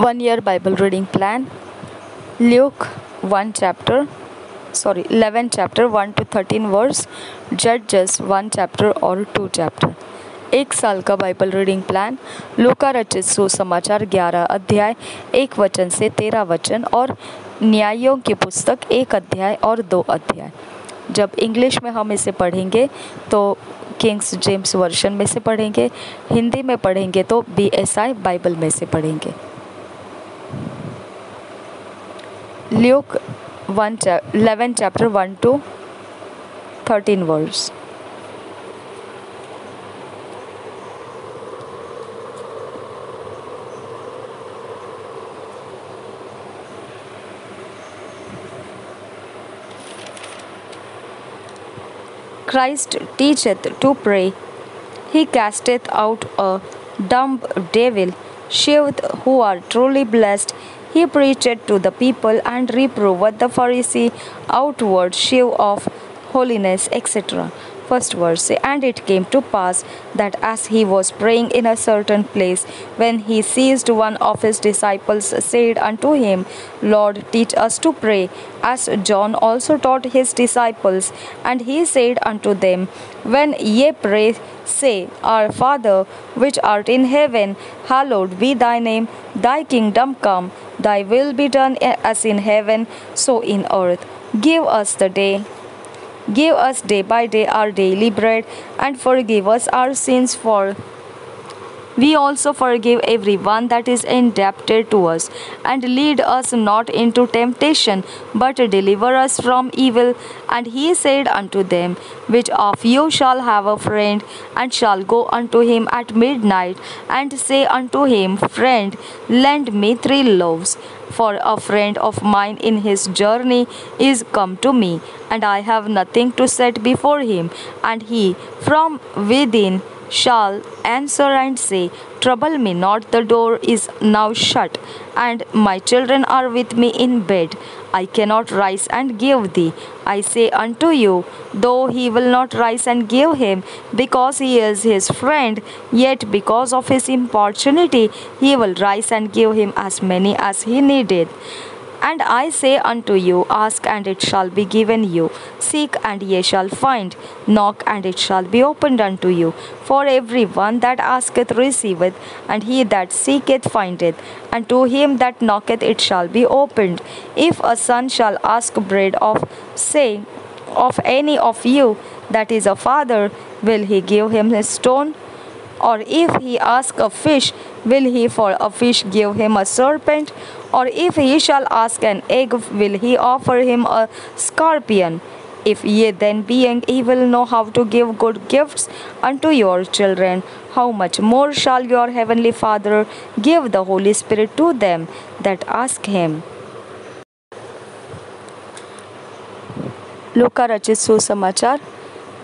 1 year Bible reading plan. Luke 11 chapter 1 to 13 verse. Judges 1 chapter और 2 chapter. एक साल का बाइबल रीडिंग प्लान. लूका रचित सुसमाचार 11 अध्याय 1 वचन से 13 वचन और न्यायों की पुस्तक 1 अध्याय और 2 अध्याय. जब इंग्लिश में हम इसे पढ़ेंगे तो किंग्स जेम्स वर्जन में से पढ़ेंगे, हिंदी में पढ़ेंगे तो BSI बाइबल में से पढ़ेंगे. Luke 11 chapter 1 to 13 verse. Christ teacheth to pray. He casteth out a dumb devil, sheweth who are truly blessed. He preached to the people and reproved the Pharisee outward shew of holiness, etc. First verse. And it came to pass that as he was praying in a certain place, when he seized one of his disciples, said unto him, Lord, teach us to pray, as John also taught his disciples. And he said unto them, When ye pray, say, Our Father, which art in heaven, hallowed be thy name. Thy kingdom come, thy will be done as in heaven, so in earth. Give us day by day our daily bread, and forgive us our sins, for we also forgive everyone that is indebted to us. And lead us not into temptation, but deliver us from evil. And he said unto them, Which of you shall have a friend, and shall go unto him at midnight, and say unto him, Friend, lend me 3 loaves, for a friend of mine in his journey is come to me, and I have nothing to set before him. And he from within shall answer and say, Trouble me not, the door is now shut, and my children are with me in bed. I cannot rise and give thee. I say unto you, though he will not rise and give him, because he is his friend, yet because of his importunity he will rise and give him as many as he needeth. And I say unto you, Ask, and it shall be given you. Seek, and ye shall find. Knock, and it shall be opened unto you. For every one that asketh receiveth, and he that seeketh findeth, and to him that knocketh it shall be opened. If a son shall ask bread of any of you that is a father, will he give him a stone? Or if he ask a fish, will he for a fish give him a serpent? Or if he shall ask an egg, will he offer him a scorpion? If ye then, being evil, know how to give good gifts unto your children, how much more shall your heavenly Father give the Holy Spirit to them that ask him. लूका रचित सुसमाचार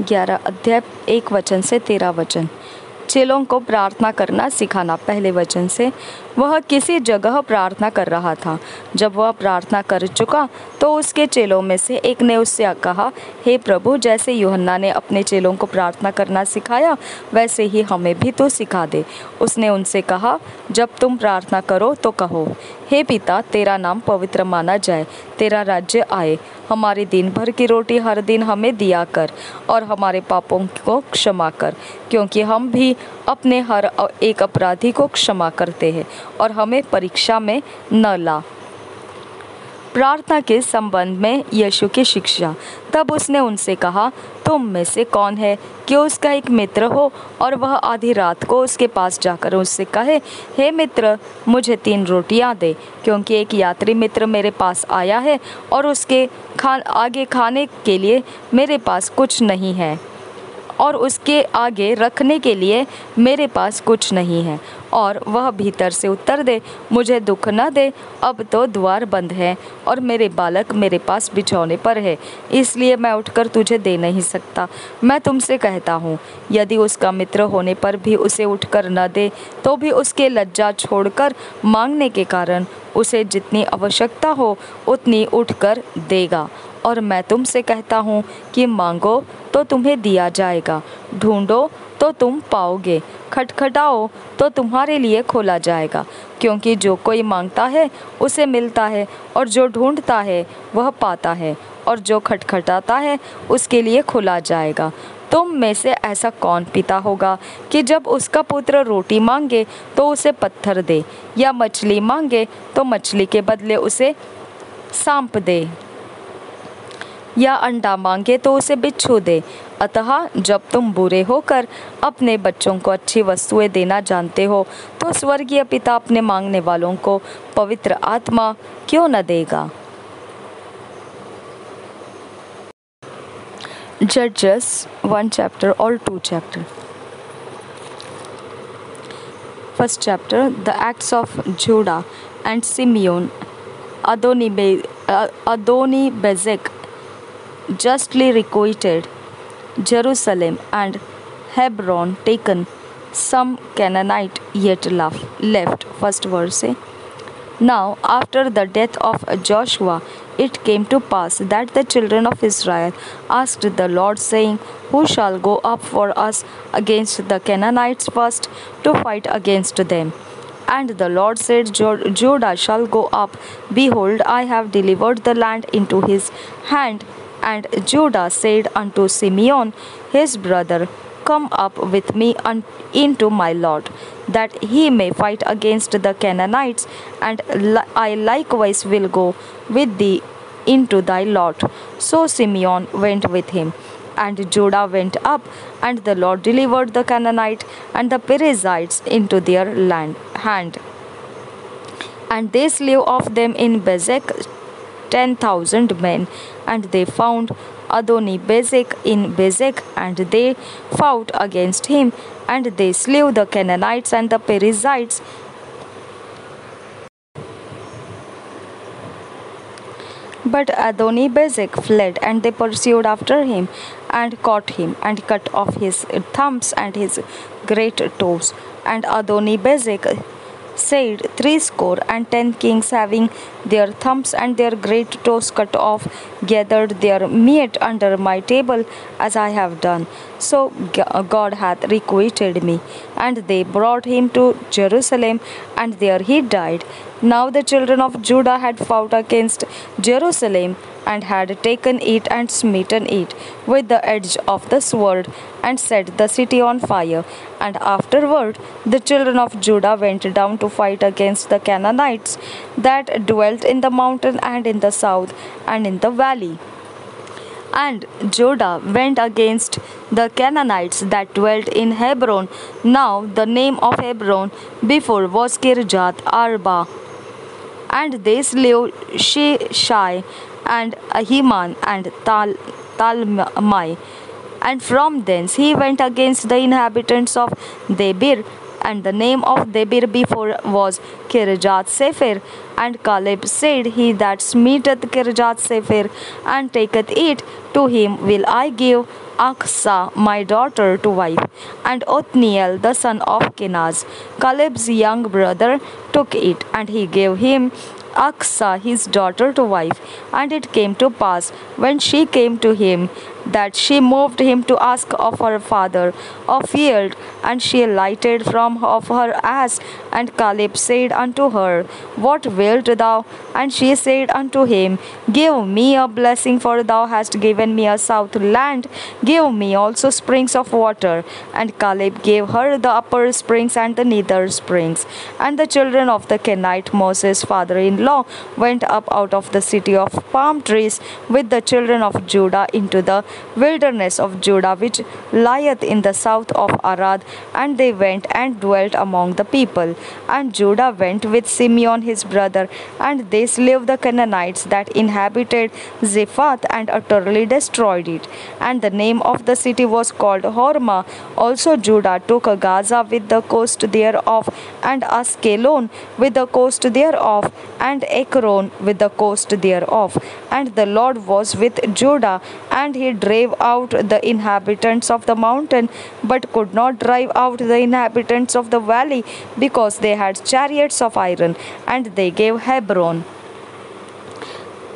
11 अध्याय 1 वचन से 13 वचन. चेलों को प्रार्थना करना सिखाना. पहले वचन से. वह किसी जगह प्रार्थना कर रहा था. जब वह प्रार्थना कर चुका तो उसके चेलों में से एक ने उससे कहा, हे प्रभु, जैसे यूहन्ना ने अपने चेलों को प्रार्थना करना सिखाया, वैसे ही हमें भी तो सिखा दे. उसने उनसे कहा, जब तुम प्रार्थना करो तो कहो, हे पिता, तेरा नाम पवित्र माना जाए, तेरा राज्य आए, हमारे दिन भर की रोटी हर दिन हमें दिया कर, और हमारे पापों को क्षमा कर, क्योंकि हम भी अपने हर एक अपराधी को क्षमा करते हैं, और हमें परीक्षा में न ला. प्रार्थना के संबंध में यीशु की शिक्षा. तब उसने उनसे कहा, तुम में से कौन है कि उसका एक मित्र हो और वह आधी रात को उसके पास जाकर उससे कहे, हे मित्र, मुझे 3 रोटियां दे, क्योंकि एक यात्री मित्र मेरे पास आया है और उसके आगे खाने के लिए मेरे पास कुछ नहीं है, और उसके आगे रखने के लिए मेरे पास कुछ नहीं है. और वह भीतर से उत्तर दे, मुझे दुख न दे, अब तो द्वार बंद है और मेरे बालक मेरे पास बिछौने पर है, इसलिए मैं उठकर तुझे दे नहीं सकता. मैं तुमसे कहता हूँ, यदि उसका मित्र होने पर भी उसे उठकर न दे, तो भी उसके लज्जा छोड़कर मांगने के कारण उसे जितनी आवश्यकता हो उतनी उठकर देगा. और मैं तुमसे कहता हूँ कि मांगो तो तुम्हें दिया जाएगा, ढूंढो तो तुम पाओगे, खटखटाओ तो तुम्हारे लिए खोला जाएगा। क्योंकि जो कोई मांगता है उसे मिलता है, और जो ढूंढता है वह पाता है, और जो खटखटाता है उसके लिए खोला जाएगा। तुम में से ऐसा कौन पिता होगा कि जब उसका पुत्र रोटी मांगे तो उसे पत्थर दे, या मछली मांगे तो मछली के बदले उसे सांप दे, या अंडा मांगे तो उसे बिच्छू दे? अतः जब तुम बुरे होकर अपने बच्चों को अच्छी वस्तुएं देना जानते हो, तो स्वर्गीय पिता अपने मांगने वालों को पवित्र आत्मा क्यों न देगा। Judges 1 chapter or 2 chapter. First chapter, the acts of Judah and Simeon. Adoni-Bezek justly requited Jerusalem and Hebron taken, some Canaanite yet left. First verse. Now after the death of Joshua, it came to pass that the children of Israel asked the Lord, saying, Who shall go up for us against the Canaanites first, to fight against them? And the Lord said, Judah shall go up. Behold, I have delivered the land into his hand. And Judah said unto Simeon his brother, Come up with me into my lot, that he may fight against the Canaanites, and I likewise will go with thee into thy lot. So Simeon went with him. And Judah went up, and the Lord delivered the Canaanite and the Perizzites into their hand. And they slew of them in Bezek 10,000 men, and they found Adoni-Bezek in Bezek, and they fought against him, and they slew the Canaanites and the Perizzites. But Adoni-Bezek fled, and they pursued after him, and caught him, and cut off his thumbs and his great toes. And Adoni-Bezek said 70 kings, having their thumbs and their great toes cut off, gathered their meat under my table, as I have done. So God hath requited me. And they brought him to Jerusalem, and there he died. Now the children of Judah had fought against Jerusalem, and had taken it and smitten it with the edge of the sword, and set the city on fire. And afterward the children of Judah went down to fight against the Canaanites that dwelt in the mountain and in the south and in the valley. And Judah went against the Canaanites that dwelt in Hebron. Now the name of Hebron before was Kirjath Arba. And they slew Sheshai and Ahiman and Talmai. And from thence he went against the inhabitants of Debir. And the name of Debir before was Kirjath Sepher. And Caleb said, He that smiteth Kirjath Sepher and taketh it, to him will I give Achsah my daughter to wife. And Othniel the son of Kenaz, Caleb's young brother, took it, and he gave him Achsah his daughter to wife. And it came to pass, when she came to him, that she moved him to ask of her father a field, and she alighted from off her ass. And Caleb said unto her, What wilt thou? And she said unto him, Give me a blessing, for thou hast given me a south land. Give me also springs of water. And Caleb gave her the upper springs and the nether springs. And the children of the Kenite Moses' father-in-law went up out of the city of palm trees with the children of Judah into the wilderness of Judah, which lieth in the south of Arad. And they went and dwelt among the people. And Judah went with Simeon his brother, and they slew the Canaanites that inhabited Zephath, and utterly destroyed it. And the name of the city was called Hormah. Also Judah took Gaza with the coast thereof, and Askelon with the coast thereof, and Ekron with the coast thereof. And the Lord was with Judah, and he drave out the inhabitants of the mountain, but could not drive out the inhabitants of the valley, because they had chariots of iron. And they gave Hebron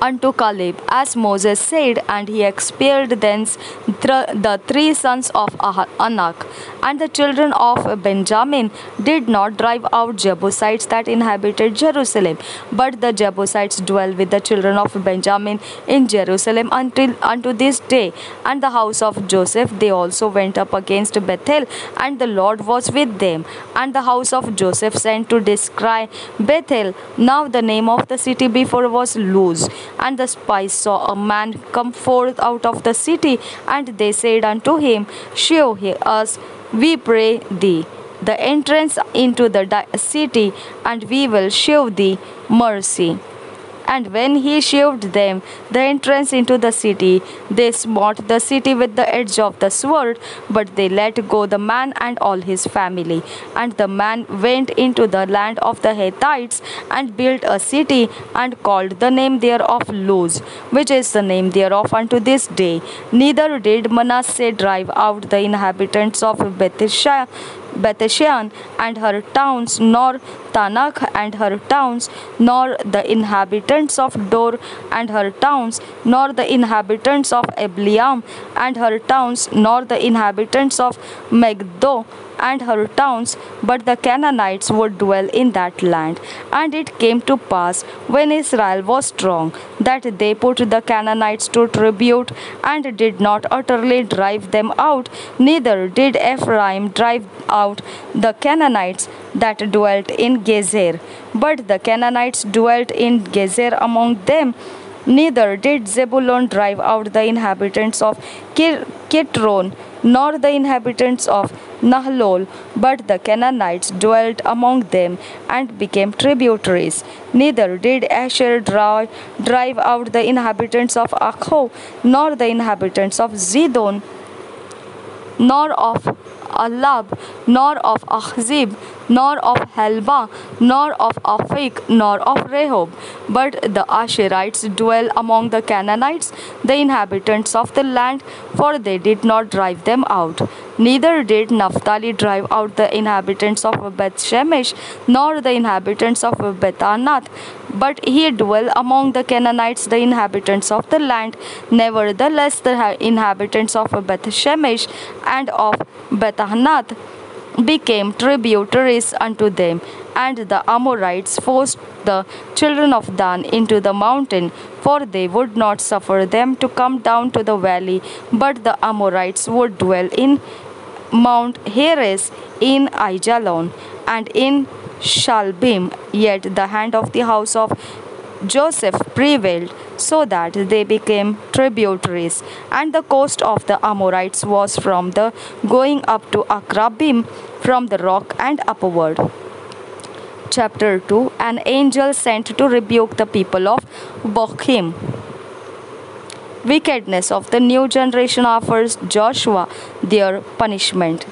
unto Caleb, as Moses said, and he expelled thence the three sons of Anak. And the children of Benjamin did not drive out Jebusites that inhabited Jerusalem, but the Jebusites dwell with the children of Benjamin in Jerusalem until unto this day. And the house of Joseph they also went up against Bethel, and the Lord was with them. And the house of Joseph sent to descry Bethel. Now the name of the city before was Luz. And the spies saw a man come forth out of the city, and they said unto him, Shew us, we pray thee, the entrance into the city, and we will shew thee mercy. And when he shewed them the entrance into the city, they smote the city with the edge of the sword, but they let go the man and all his family. And the man went into the land of the Hittites and built a city, and called the name thereof Luz, which is the name thereof unto this day. Neither did Manasseh drive out the inhabitants of Bethshean and her towns, nor Tanakh and her towns, nor the inhabitants of Dor and her towns, nor the inhabitants of Ebleam and her towns, nor the inhabitants of Megiddo and her towns, but the Canaanites would dwell in that land. And it came to pass, when Israel was strong, that they put the Canaanites to tribute, and did not utterly drive them out, neither did Ephraim drive out the Canaanites that dwelt in Gezer. But the Canaanites dwelt in Gezer among them. Neither did Zebulun drive out the inhabitants of Kitron, nor the inhabitants of Nahlol, but the Canaanites dwelt among them and became tributaries. Neither did Asher drive out the inhabitants of Akho, nor the inhabitants of Zidon, nor of Alab, nor of Achzib, nor of Helba, nor of Aphik, nor of Rehob. But the Asherites dwell among the Canaanites, the inhabitants of the land, for they did not drive them out. Neither did Naphtali drive out the inhabitants of Beth Shemesh, nor the inhabitants of Bethanath, but he dwell among the Canaanites, the inhabitants of the land. Nevertheless, the inhabitants of Beth Shemesh and of Bethanath became tributaries unto them. And the Amorites forced the children of Dan into the mountain, for they would not suffer them to come down to the valley, but the Amorites would dwell in Mount Heres, in Aijalon, and in Shalbim. Yet the hand of the house of Joseph prevailed, so that they became tributaries. And the coast of the Amorites was from the going up to Akrabim, from the rock and upward. Chapter 2. An angel sent to rebuke the people of Bochim. Wickedness of the new generation offers Joshua their punishment.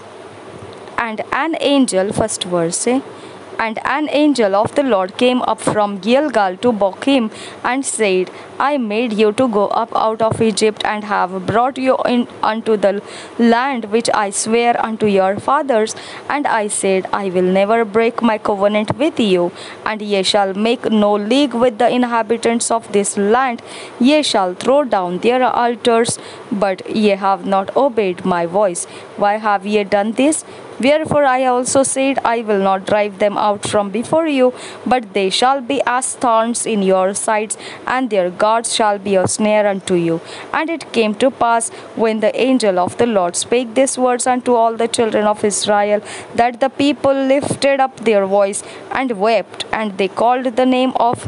And an angel, first verse, and an angel of the Lord came up from Gilgal to Bochim, and said, I made you to go up out of Egypt, and have brought you in unto the land which I swear unto your fathers. And I said, I will never break my covenant with you, and ye shall make no league with the inhabitants of this land. Ye shall throw down their altars, but ye have not obeyed my voice. Why have ye done this? Wherefore I also said, I will not drive them out from before you, but they shall be as thorns in your sides, and their gods shall be a snare unto you. And it came to pass, when the angel of the Lord spake these words unto all the children of Israel, that the people lifted up their voice and wept, and they called the name of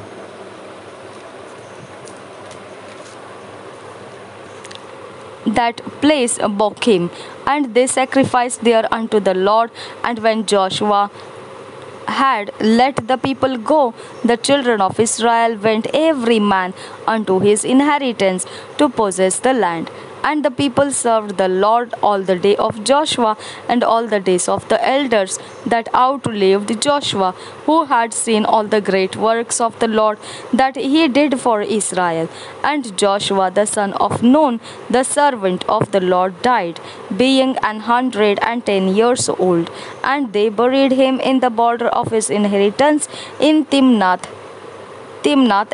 that place Bochim, and they sacrificed there unto the Lord. And when Joshua had let the people go, the children of Israel went every man unto his inheritance to possess the land. And the people served the Lord all the day of Joshua, and all the days of the elders that outlived Joshua, who had seen all the great works of the Lord that he did for Israel. And Joshua the son of Nun, the servant of the Lord, died, being 110 years old. And they buried him in the border of his inheritance in Timnath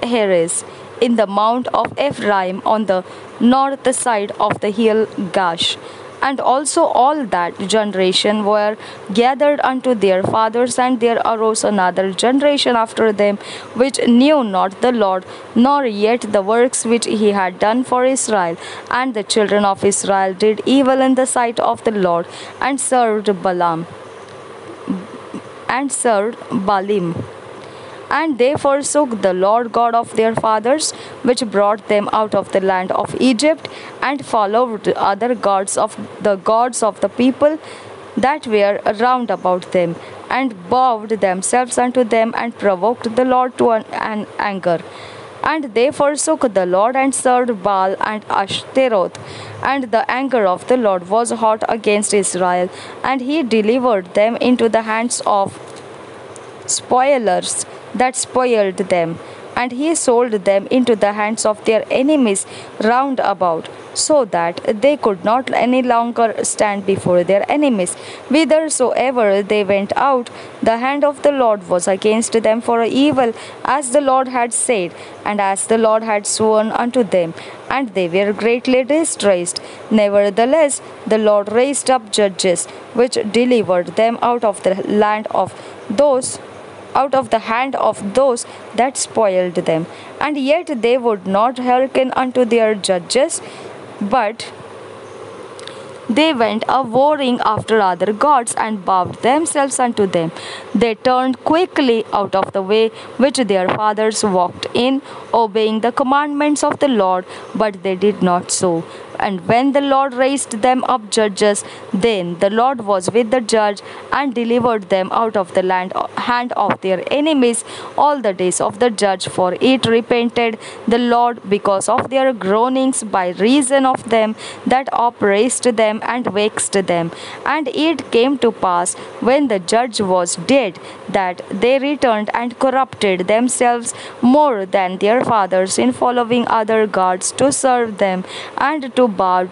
Heres, in the mount of Ephraim, on the north side of the hill Gash. And also all that generation were gathered unto their fathers, and there arose another generation after them, which knew not the Lord, nor yet the works which he had done for Israel. And the children of Israel did evil in the sight of the Lord, and served Baalim. And they forsook the Lord God of their fathers, which brought them out of the land of Egypt, and followed other gods of the people that were round about them, and bowed themselves unto them, and provoked the Lord to an anger. And they forsook the Lord, and served Baal and Ashtaroth. And the anger of the Lord was hot against Israel, and he delivered them into the hands of spoilers that spoiled them, and he sold them into the hands of their enemies round about, so that they could not any longer stand before their enemies. Whithersoever they went out, the hand of the Lord was against them for evil, as the Lord had said, and as the Lord had sworn unto them, and they were greatly distressed. Nevertheless, the Lord raised up judges, which delivered them out of the hand of those that spoiled them. And yet they would not hearken unto their judges, but they went a warring after other gods, and bowed themselves unto them. They turned quickly out of the way which their fathers walked in, obeying the commandments of the Lord, but they did not so. And when the Lord raised them up judges, then the Lord was with the judge, and delivered them out of the hand of their enemies all the days of the judge. For it repented the Lord because of their groanings by reason of them that oppressed them and vexed them. And it came to pass, when the judge was dead, that they returned and corrupted themselves more than their fathers in following other gods to serve them, and to bow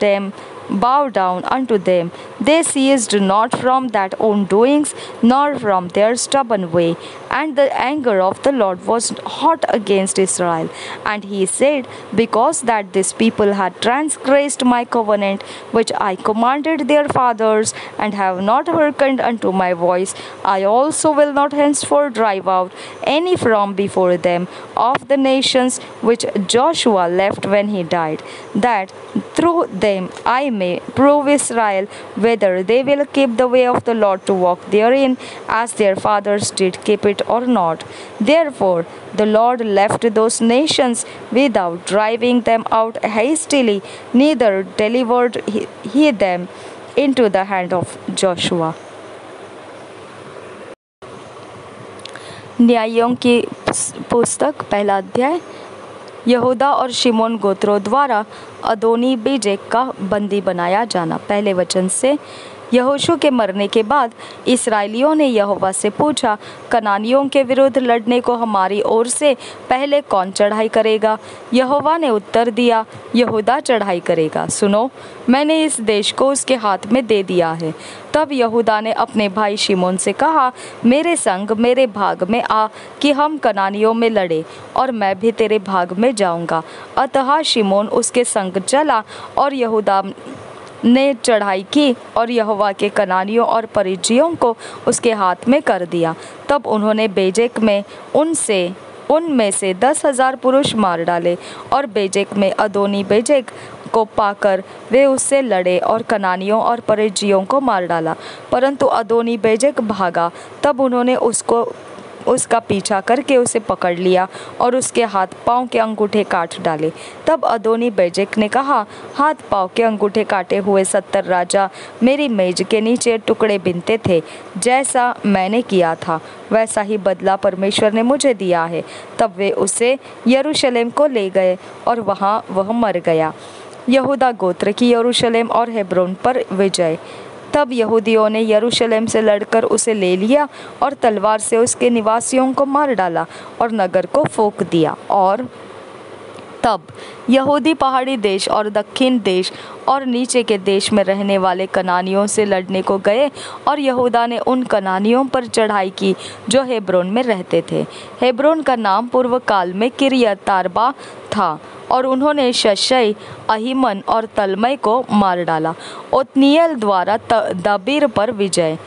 down unto them. They ceased not from that own doings, nor from their stubborn way. And the anger of the Lord was hot against Israel. And he said, because that this people had transgressed my covenant, which I commanded their fathers, and have not hearkened unto my voice, I also will not henceforth drive out any from before them of the nations which Joshua left when he died, that through them I may prove Israel whether they will keep the way of the Lord to walk therein, as their fathers did keep it or not. Therefore the Lord left those nations without driving them out hastily, neither delivered he them into the hand of Joshua. न्यायों की पुस्तक पहला अध्याय। यहूदा और शिमोन गोत्रों द्वारा अदोनी बेजेक का बंदी बनाया जाना। पहले वचन से, यहोशू के मरने के बाद इस्राएलियों ने यहोवा से पूछा, कनानियों के विरुद्ध लड़ने को हमारी ओर से पहले कौन चढ़ाई करेगा? यहोवा ने उत्तर दिया, यहूदा चढ़ाई करेगा। सुनो, मैंने इस देश को उसके हाथ में दे दिया है। तब यहूदा ने अपने भाई शिमोन से कहा, मेरे संग मेरे भाग में आ कि हम कनानियों में लड़े, और मैं भी तेरे भाग में जाऊंगा। अतः शिमोन उसके संग चला, और यहूदा ने चढ़ाई की और यहोवा के कनानियों और परिज्जियों को उसके हाथ में कर दिया। तब उन्होंने बेजेक में उनमें से 10,000 पुरुष मार डाले, और बेजेक में अदोनी बेजेक को पाकर वे उससे लड़े और कनानियों और परिज्जियों को मार डाला। परंतु अदोनी बेजेक भागा। तब उन्होंने उसका पीछा करके उसे पकड़ लिया और उसके हाथ पांव के अंगूठे काट डाले। तब अदोनी बेजेक ने कहा, हाथ पांव के अंगूठे काटे हुए 70 राजा मेरी मेज के नीचे टुकड़े बिनते थे। जैसा मैंने किया था वैसा ही बदला परमेश्वर ने मुझे दिया है। तब वे उसे यरूशलेम को ले गए और वहाँ वह मर गया। यहूदा गोत्र की यरूशलेम और हेब्रोन पर विजय। तब यहूदियों ने यरूशलेम से लड़कर उसे ले लिया और तलवार से उसके निवासियों को मार डाला और नगर को फूंक दिया। और तब यहूदी पहाड़ी देश और दक्षिण देश और नीचे के देश में रहने वाले कनानियों से लड़ने को गए, और यहूदा ने उन कनानियों पर चढ़ाई की जो हेब्रोन में रहते थे। हेब्रोन का नाम पूर्व काल में किर्यत तारबा था, और उन्होंने शशै, अहीमन और तलमै को मार डाला। ओत्निएल द्वारा दबीर पर विजय।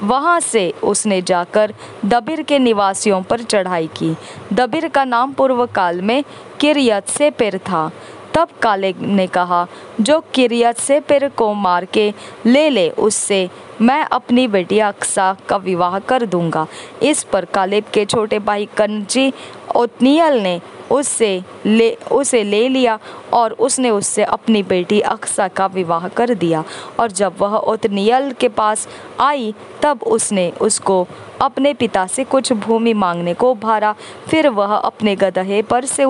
वहाँ से उसने जाकर दबीर के निवासियों पर चढ़ाई की। दबीर का नाम पूर्व काल में किरियत सेपेर था। तब कालेब ने कहा, जो किरियत सेपेर को मार के ले उससे मैं अपनी बेटी अक्सा का विवाह कर दूंगा। इस पर कालेब के छोटे भाई कनजी ओत्निएल ने उसे ले लिया और उसने उससे अपनी बेटी अक्सा का विवाह कर दिया। और जब वह ओत्निएल के पास आई तब उसने उसको अपने पिता से कुछ भूमि मांगने को उभारा। फिर वह अपने गदहे पर से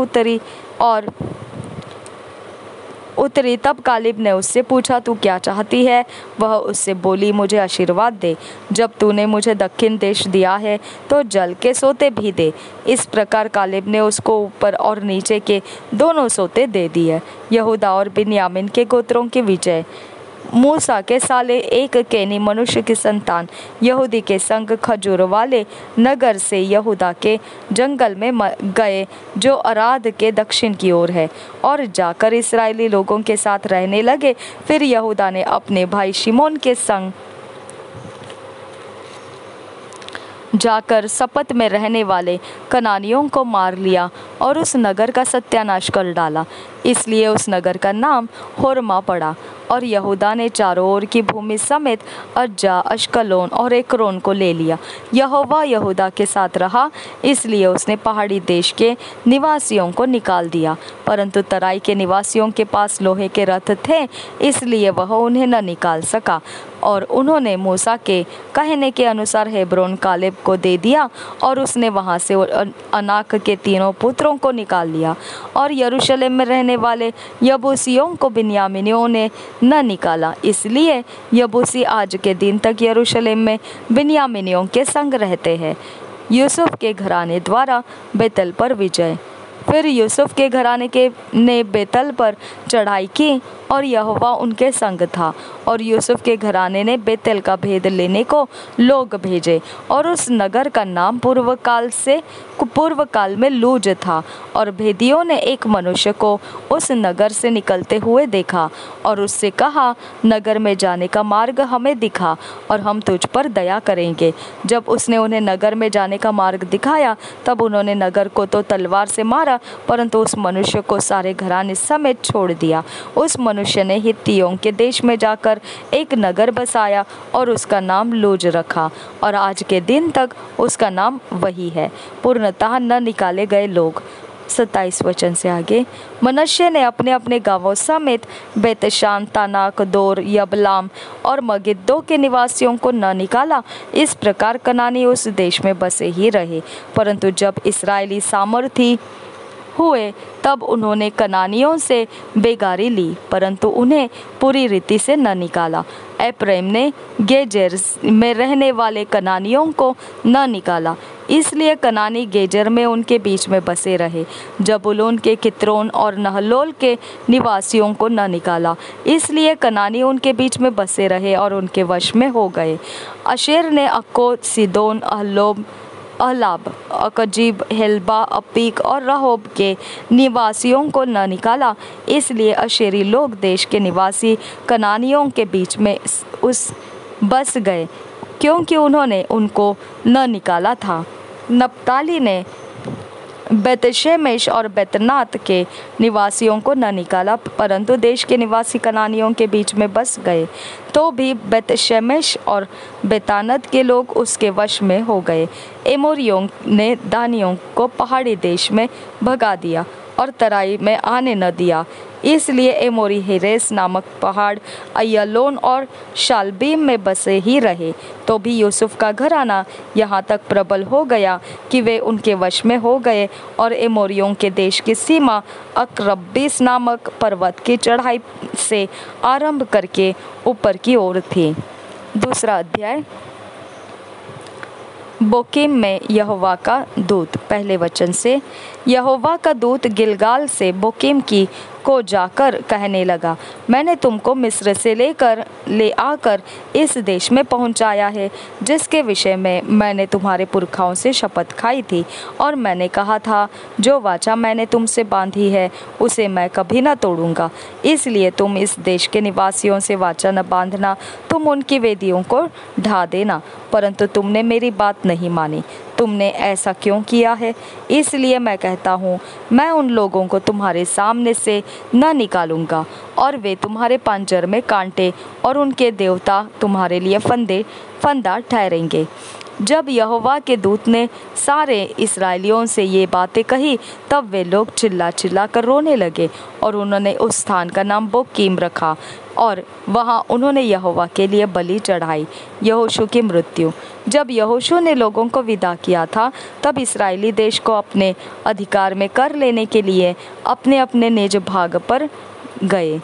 उतरी तब कालेब ने उससे पूछा, तू क्या चाहती है? वह उससे बोली, मुझे आशीर्वाद दे। जब तूने मुझे दक्षिण देश दिया है तो जल के सोते भी दे। इस प्रकार कालेब ने उसको ऊपर और नीचे के दोनों सोते दे दिए। यहूदा और बिन्यामीन के गोत्रों की विजय। मूसा के साले एक केनी मनुष्य की संतान यहूदी के संग खजूर वाले नगर से यहूदा के जंगल में गए, जो अराद के दक्षिण की ओर है, और जाकर इस्राएली लोगों के साथ रहने लगे। फिर यहूदा ने अपने भाई शिमोन के संग जाकर सपत में रहने वाले कनानियों को मार लिया और उस नगर का सत्यानाश कर डाला। इसलिए उस नगर का नाम होरमा पड़ा। और यहूदा ने चारों ओर की भूमि समेत अज्जा, अश्कलोन और एक्रोन को ले लिया। यहोवा यहूदा के साथ रहा, इसलिए उसने पहाड़ी देश के निवासियों को निकाल दिया। परंतु तराई के निवासियों के पास लोहे के रथ थे, इसलिए वह उन्हें न निकाल सका। और उन्होंने मूसा के कहने के अनुसार हेब्रोन कालेब को दे दिया, और उसने वहाँ से अनाक के तीनों पुत्रों को निकाल लिया। और यरूशलेम में रहने वाले यबूसियों को बिन्यामीनियों ने न निकाला, इसलिए यबूसी आज के दिन तक यरूशलेम में बिन्यामीनियों के संग रहते हैं। यूसुफ के घराने द्वारा बेतल पर विजय। फिर यूसुफ के घराने ने बेतल पर चढ़ाई की और यहोवा उनके संग था। और यूसुफ के घराने ने बेतल का भेद लेने को लोग भेजे, और उस नगर का नाम पूर्व काल में लूज था। और भेदियों ने एक मनुष्य को उस नगर से निकलते हुए देखा और उससे कहा, नगर में जाने का मार्ग हमें दिखा और हम तुझ पर दया करेंगे। जब उसने उन्हें नगर में जाने का मार्ग दिखाया तब उन्होंने नगर को तो तलवार से मारा, परंतु उस मनुष्य को सारे घराने समेत छोड़ दिया। उस मनुष्य ने हित्तियों के देश में जाकर एक नगर बसाया और उसका नाम लूज रखा, और आज के दिन तक उसका नाम वही है। पूर्णतः न निकाले गए लोग। 27 वचन से आगे। मनश्शे ने अपने अपने गांवों समेत बेतशान, तानाक, दोर, यबलाम और मगिद्दो के निवासियों को न निकाला। इस प्रकार कनानी उस देश में बसे ही रहे। परंतु जब इस्राएली सामर्थी हुए तब उन्होंने कनानियों से बेगारी ली, परंतु उन्हें पूरी रीति से न निकाला। एप्रैम ने गेजेर में रहने वाले कनानियों को न निकाला, इसलिए कनानी गेजेर में उनके बीच में बसे रहे। जबूलून के कित्रोन और नहलोल के निवासियों को न निकाला, इसलिए कनानी उनके बीच में बसे रहे और उनके वश में हो गए। अशेर ने अक्को, सिदोन, अहलाब, अकजीब, हेल्बा, अपीक और रहोब के निवासियों को न निकाला, इसलिए अशेरी लोग देश के निवासी कनानियों के बीच में बस गए, क्योंकि उन्होंने उनको न निकाला था। नप्ताली ने बेतशेमेश और बेतनात के निवासियों को न निकाला, परंतु देश के निवासी कनानियों के बीच में बस गए। तो भी बेतशेमेश और बेतानत के लोग उसके वश में हो गए। एमोरियों ने दानियों को पहाड़ी देश में भगा दिया और तराई में आने न दिया, इसलिए एमोरी हेरेस नामक पहाड़, अय्यालोन और शालबीम में बसे ही रहे। तो भी यूसुफ का घराना यहाँ तक प्रबल हो गया कि वे उनके वश में हो गए, और एमोरियों के देश की सीमा अक्रब्बीस नामक पर्वत की चढ़ाई से आरंभ करके ऊपर की ओर थी। दूसरा अध्याय। बोकीम में यहोवा का दूत। पहले वचन से। यहोवा का दूत गिलगाल से बोकीम की को जाकर कहने लगा, मैंने तुमको मिस्र से ले आकर इस देश में पहुंचाया है, जिसके विषय में मैंने तुम्हारे पुरखाओं से शपथ खाई थी और मैंने कहा था, जो वाचा मैंने तुमसे बांधी है उसे मैं कभी न तोड़ूंगा। इसलिए तुम इस देश के निवासियों से वाचा न बांधना, तुम उनकी वेदियों को ढा देना। परंतु तुमने मेरी बात नहीं मानी। तुमने ऐसा क्यों किया है? इसलिए मैं कहता हूँ, मैं उन लोगों को तुम्हारे सामने से न निकालूंगा और वे तुम्हारे पांजर में कांटे और उनके देवता तुम्हारे लिए फंदा ठहरेंगे। जब यहोवा के दूत ने सारे इस्राएलियों से ये बातें कही, तब वे लोग चिल्ला चिल्ला कर रोने लगे और उन्होंने उस स्थान का नाम बोकीम रखा और वहाँ उन्होंने यहोवा के लिए बलि चढ़ाई। यहोशू की मृत्यु। जब यहोशू ने लोगों को विदा किया था, तब इस्राएली देश को अपने अधिकार में कर लेने के लिए अपने अपने निज भाग पर गए।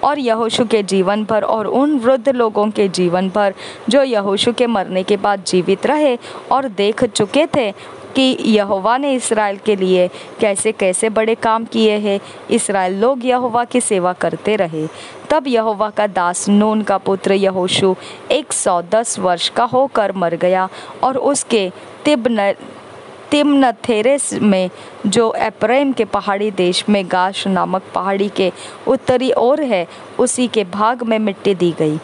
और यहोशू के जीवन भर और उन वृद्ध लोगों के जीवन भर जो यहोशू के मरने के बाद जीवित रहे और देख चुके थे कि यहोवा ने इसराइल के लिए कैसे कैसे बड़े काम किए हैं, इसराइल लोग यहोवा की सेवा करते रहे। तब यहोवा का दास नून का पुत्र यहोशू 110 वर्ष का होकर मर गया और उसके तिम्नथेरेस में, जो एप्रैम के पहाड़ी देश में गाश नामक पहाड़ी के उत्तरी ओर है, उसी के भाग में मिट्टी दी गई।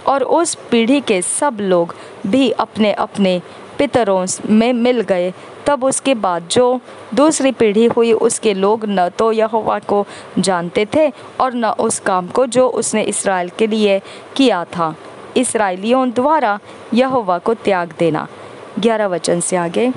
और उस पीढ़ी के सब लोग भी अपने अपने पितरों में मिल गए। तब उसके बाद जो दूसरी पीढ़ी हुई, उसके लोग न तो यहोवा को जानते थे और न उस काम को जो उसने इसराइल के लिए किया था, इसराइलियों द्वारा यहोवा को त्याग देना। 11 वचन से आगे।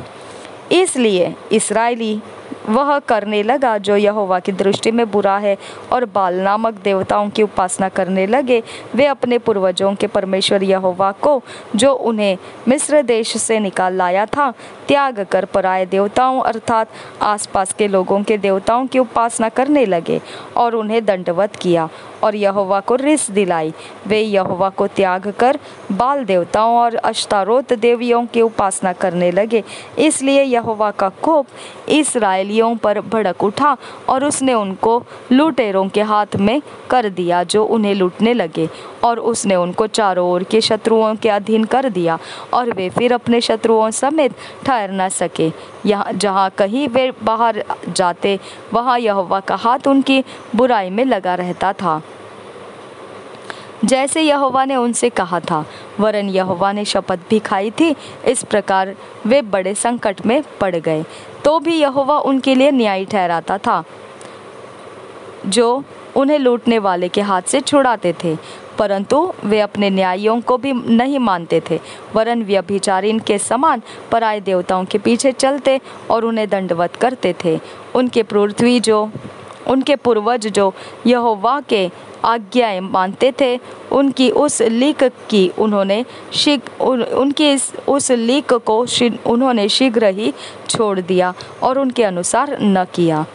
इसलिए इस्राएली वह करने लगा जो यहोवा की दृष्टि में बुरा है और बाल नामक देवताओं की उपासना करने लगे। वे अपने पूर्वजों के परमेश्वर यहोवा को, जो उन्हें मिस्र देश से निकाल लाया था, त्याग कर पराये देवताओं अर्थात आसपास के लोगों के देवताओं की उपासना करने लगे और उन्हें दंडवत किया और यहोवा को रिस दिलाई। वे यहोवा को त्याग कर बाल देवताओं और अश्तारोत देवियों की उपासना करने लगे। इसलिए यहोवा का कोप इस्राएलियों पर भड़क उठा और उसने उनको लुटेरों के हाथ में कर दिया जो उन्हें लूटने लगे, और उसने उनको चारों ओर के शत्रुओं के अधीन कर दिया और वे फिर अपने शत्रुओं समेत ठहर न सके। यहाँ जहाँ कहीं वे बाहर जाते, वहाँ यहोवा का हाथ उनकी बुराई में लगा रहता था, जैसे यहोवा ने उनसे कहा था। वरन यहोवा ने शपथ भी खाई थी। इस प्रकार वे बड़े संकट में पड़ गए। तो भी यहोवा उनके लिए न्यायी ठहराता था, जो उन्हें लूटने वाले के हाथ से छुड़ाते थे। परंतु वे अपने न्यायियों को भी नहीं मानते थे, वरन व्यभिचारिणी के समान पराये देवताओं के पीछे चलते और उन्हें दंडवत करते थे। उनके पूर्वज जो यहोवा के आज्ञाएं मानते थे, उनकी उस लीक को उन्होंने शीघ्र ही छोड़ दिया और उनके अनुसार न किया।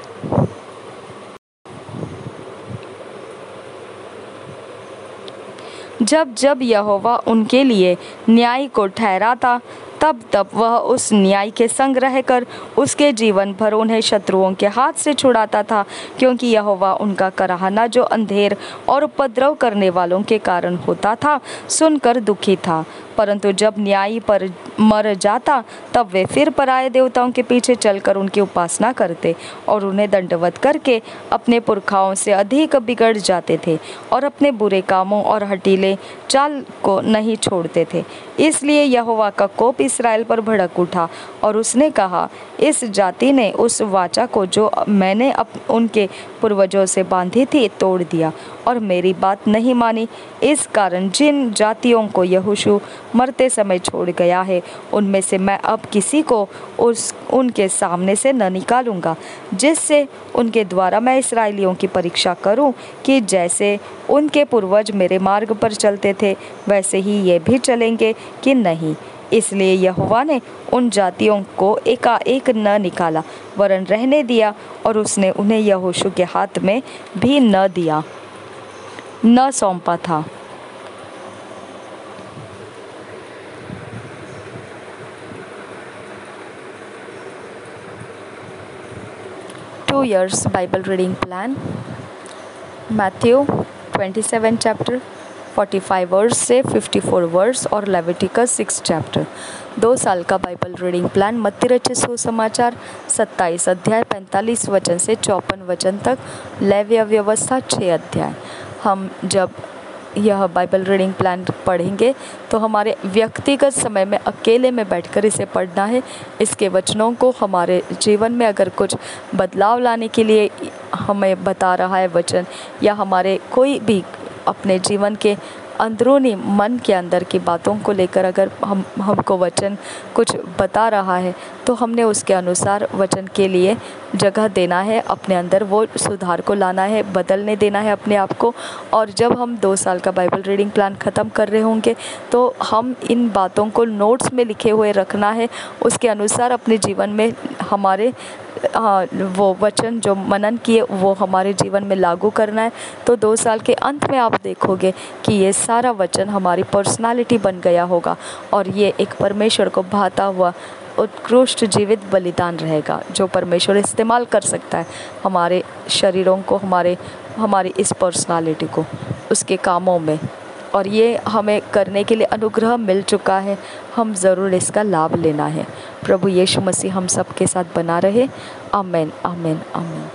जब जब यहोवा उनके लिए न्याय को ठहराता, तब तब वह उस न्याय के संग रहकर उसके जीवन भर उन्हें शत्रुओं के हाथ से छुड़ाता था, क्योंकि यहोवा उनका कराहना जो अंधेर और उपद्रव करने वालों के कारण होता था, सुनकर दुखी था। परंतु जब न्यायी पर मर जाता, तब वे फिर पराये देवताओं के पीछे चलकर उनकी उपासना करते और उन्हें दंडवत करके अपने पुरखाओं से अधिक बिगड़ जाते थे और अपने बुरे कामों और हठीले चाल को नहीं छोड़ते थे। इसलिए यहोवा का कोप इस्राएल पर भड़क उठा और उसने कहा, इस जाति ने उस वाचा को जो मैंने उनके पूर्वजों से बांधी थी तोड़ दिया और मेरी बात नहीं मानी। इस कारण जिन जातियों को यहोशू मरते समय छोड़ गया है, उनमें से मैं अब किसी को उनके सामने से न निकालूंगा, जिससे उनके द्वारा मैं इस्राएलियों की परीक्षा करूं कि जैसे उनके पूर्वज मेरे मार्ग पर चलते थे, वैसे ही ये भी चलेंगे कि नहीं। इसलिए यहोवा ने उन जातियों को एकाएक न निकाला, वरन रहने दिया, और उसने उन्हें यहोशू के हाथ में भी न सौंपा था। Two years Bible reading plan. Matthew 27 chapter 45 verse से 54 वर्स और लेविटिकस 6 चैप्टर। 2 साल का बाइबल रीडिंग प्लान मत्ती रचित सुसमाचार 27 अध्याय 45 वचन से 54 वचन तक, लेव्य व्यवस्था 6 अध्याय। हम जब यह बाइबल रीडिंग प्लान पढ़ेंगे तो हमारे व्यक्तिगत समय में अकेले में बैठकर इसे पढ़ना है। इसके वचनों को हमारे जीवन में अगर कुछ बदलाव लाने के लिए हमें बता रहा है वचन, या हमारे कोई भी अपने जीवन के अंदरूनी मन के अंदर की बातों को लेकर अगर हमको वचन कुछ बता रहा है, तो हमने उसके अनुसार वचन के लिए जगह देना है, अपने अंदर वो सुधार को लाना है, बदलने देना है अपने आप को। और जब हम 2 साल का बाइबल रीडिंग प्लान ख़त्म कर रहे होंगे तो हम इन बातों को नोट्स में लिखे हुए रखना है, उसके अनुसार अपने जीवन में हमारे वो वचन जो मनन किए वो हमारे जीवन में लागू करना है। तो 2 साल के अंत में आप देखोगे कि ये सारा वचन हमारी पर्सनालिटी बन गया होगा और ये एक परमेश्वर को भाता हुआ उत्कृष्ट जीवित बलिदान रहेगा जो परमेश्वर इस्तेमाल कर सकता है हमारे शरीरों को, हमारी इस पर्सनालिटी को उसके कामों में। और ये हमें करने के लिए अनुग्रह मिल चुका है, हम ज़रूर इसका लाभ लेना है। प्रभु यीशु मसीह हम सब के साथ बना रहे। आमीन, आमीन, आमीन।